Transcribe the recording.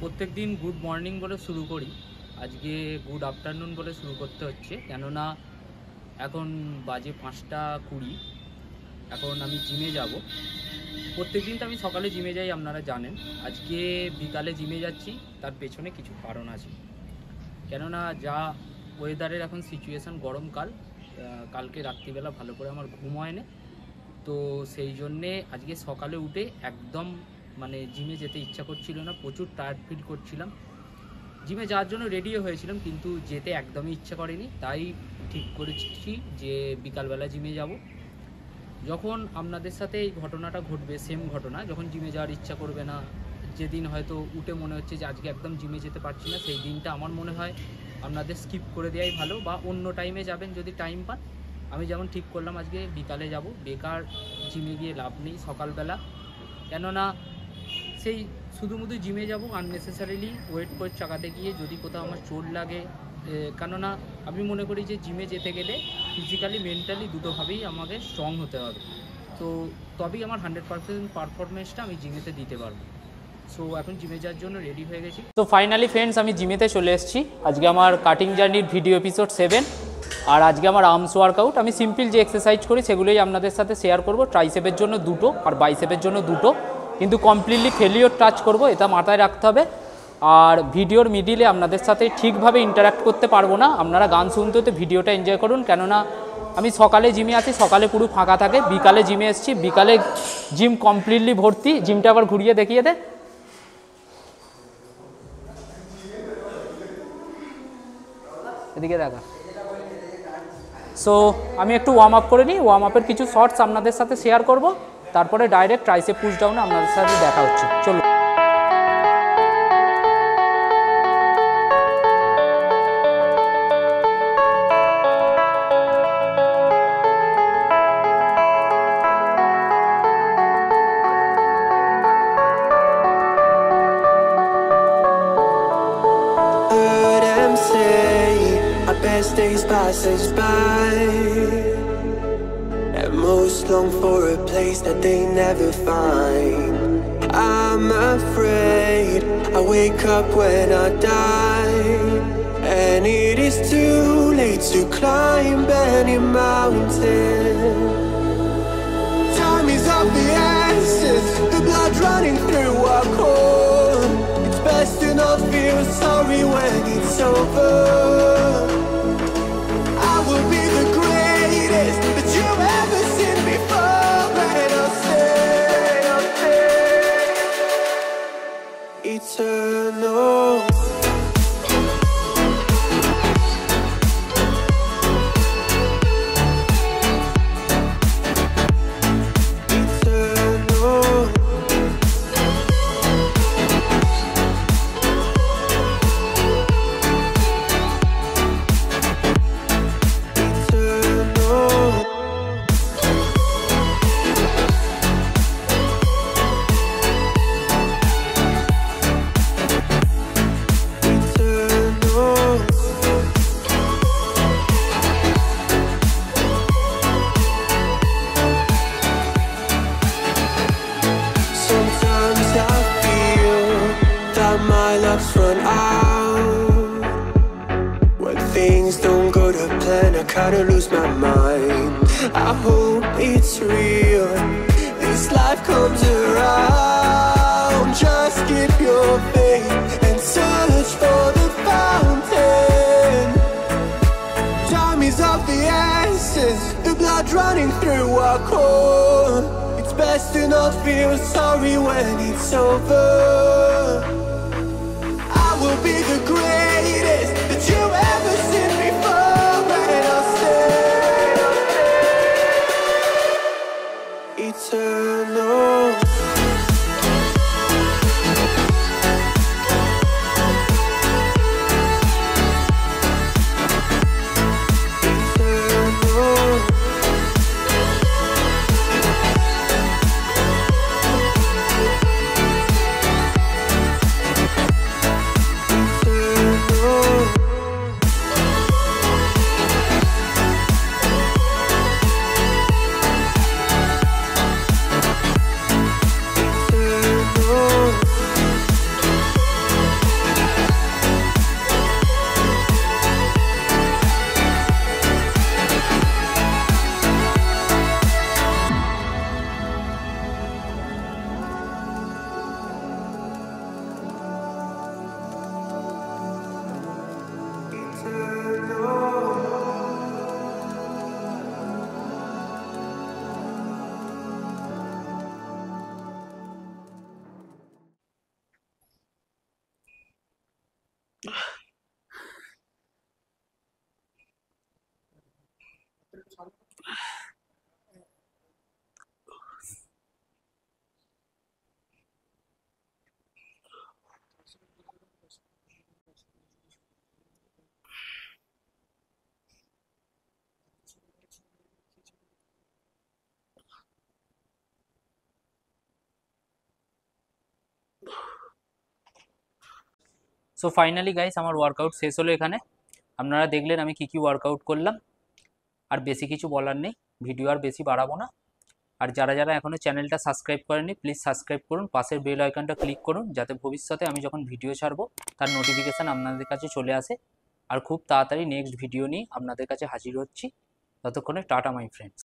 প্রত্যেক দিন good morning বলে শুরু করি, আজকে গুড আফটারনুন বলে শুরু করতে হচ্ছে, কেননা এখন বাজে 5:20। এখন আমি জিমে যাব। প্রত্যেক দিন তো আমি সকালে জিমে যাই, আপনারা জানেন। আজকে বিকালে জিমে যাচ্ছি, তার পেছনে কিছু কারণ আছে। কেননা যা ওয়েদারের এখন সিচুয়েশান, গরমকাল, কালকে রাত্রিবেলা ভালো করে আমার ঘুম হয় না, তো সেই জন্যে আজকে সকালে উঠে একদম জিমে যেতে ইচ্ছা করছিল না, প্রচুর টায়ার্ড ফিল করছিলাম। জিমে যাওয়ার জন্য রেডিও হয়েছিলাম, কিন্তু যেতে একদমই ইচ্ছা করেনি। তাই ঠিক করেছি যে বিকালবেলা জিমে যাব। যখন আপনাদের সাথে এই ঘটনাটা ঘটবে, সেম ঘটনা, যখন জিমে যাওয়ার ইচ্ছা করবে না, যেদিন হয়তো উঠে মনে হচ্ছে যে আজকে একদম জিমে যেতে পারছি না, সেই দিনটা আমার মনে হয় আপনাদের স্কিপ করে দেওয়াই ভালো, বা অন্য টাইমে যাবেন যদি টাইম পান। আমি যেমন ঠিক করলাম আজকে বিকালে যাব, বেকার জিমে গিয়ে লাভ নেই সকালবেলা। কেননা সেই শুধুমুধু জিমে যাব আননেসেসারিলি ওয়েট করে চাকাতে গিয়ে যদি কোথাও আমার চোট লাগে। কেননা আমি মনে করি যে জিমে যেতে গেলে ফিজিক্যালি মেন্টালি দুটোভাবেই আমাকে স্ট্রং হতে হবে, তো তবেই আমার 100% পারফরমেন্সটা আমি জিমেতে দিতে পারবো। সো এখন জিমে যাওয়ার জন্য রেডি হয়ে গেছি। তো ফাইনালি ফ্রেন্ডস, আমি জিমেতে চলে এসেছি। আজকে আমার কাটিং জার্নির ভিডিও এপিসোড 7, আর আজকে আমার আর্মস ওয়ার্কআউট। আমি সিম্পল যে এক্সারসাইজ করি সেগুলোই আপনাদের সাথে শেয়ার করব। ট্রাইসেপের জন্য 2টো আর বাইসেপের জন্য 2টো, কিন্তু কমপ্লিটলি ফেলিওর টাচ করব, এটা মাথায় রাখতে হবে। আর ভিডিওর মিডিলে আপনাদের সাথে ঠিকভাবে ইন্টারাক্ট করতে পারবো না, আপনারা গান শুনতে হতে ভিডিওটা এনজয় করুন। কেননা আমি সকালে জিমে আছি, সকালে পুরো ফাঁকা থাকে, বিকালে জিমে এসেছি, বিকালে জিম কমপ্লিটলি ভর্তি। জিমটা আবার ঘুরিয়ে দেখিয়ে দে, এদিকে দেখা। সো আমি একটু ওয়ার্ম আপ করে নিই, ওয়ার্ম আপের কিছু শর্টস আপনাদের সাথে শেয়ার করব, তারপরে ডাইরেক্ট ট্রাইসেপ পুশ ডাউনে আপনাদের সাথে দেখা হচ্ছে। চলো। Best days passes by, and most long for a place that they never find. I'm afraid I wake up when I die, and it is too late to climb any mountain. Time is of the essence, the blood running through our core. It's best to not feel sorry when it's over. Will be the greatest that you've ever seen before, and I'll stay eternal. Run out when things don't go to plan. I kinda lose my mind. I hope it's real, this life comes around. Just keep your faith and search for the fountain. Time is of the essence, the blood running through our core. It's best to not feel sorry when it's over. Will be the greatest that you've ever seen before, and I'll stay eternal. Eternal. So finally guys আমার workout শেষ হলো এখানে। আপনারা দেখলেন আমি কি workout করলাম। আর বেশি কিছু বলার নেই, ভিডিও আর বেশি বাড়াবো না। আর যারা যারা এখনও চ্যানেলটা সাবস্ক্রাইব করেনি প্লিজ সাবস্ক্রাইব করুন, পাশের বেল আইকনটা ক্লিক করুন, যাতে ভবিষ্যতে আমি যখন ভিডিও ছাড়বো তার নোটিফিকেশান আপনাদের কাছে চলে আসে। আর খুব তাড়াতাড়ি নেক্সট ভিডিও নিয়ে আপনাদের কাছে হাজির হচ্ছি। ততক্ষণে টাটা মাই ফ্রেন্ডস।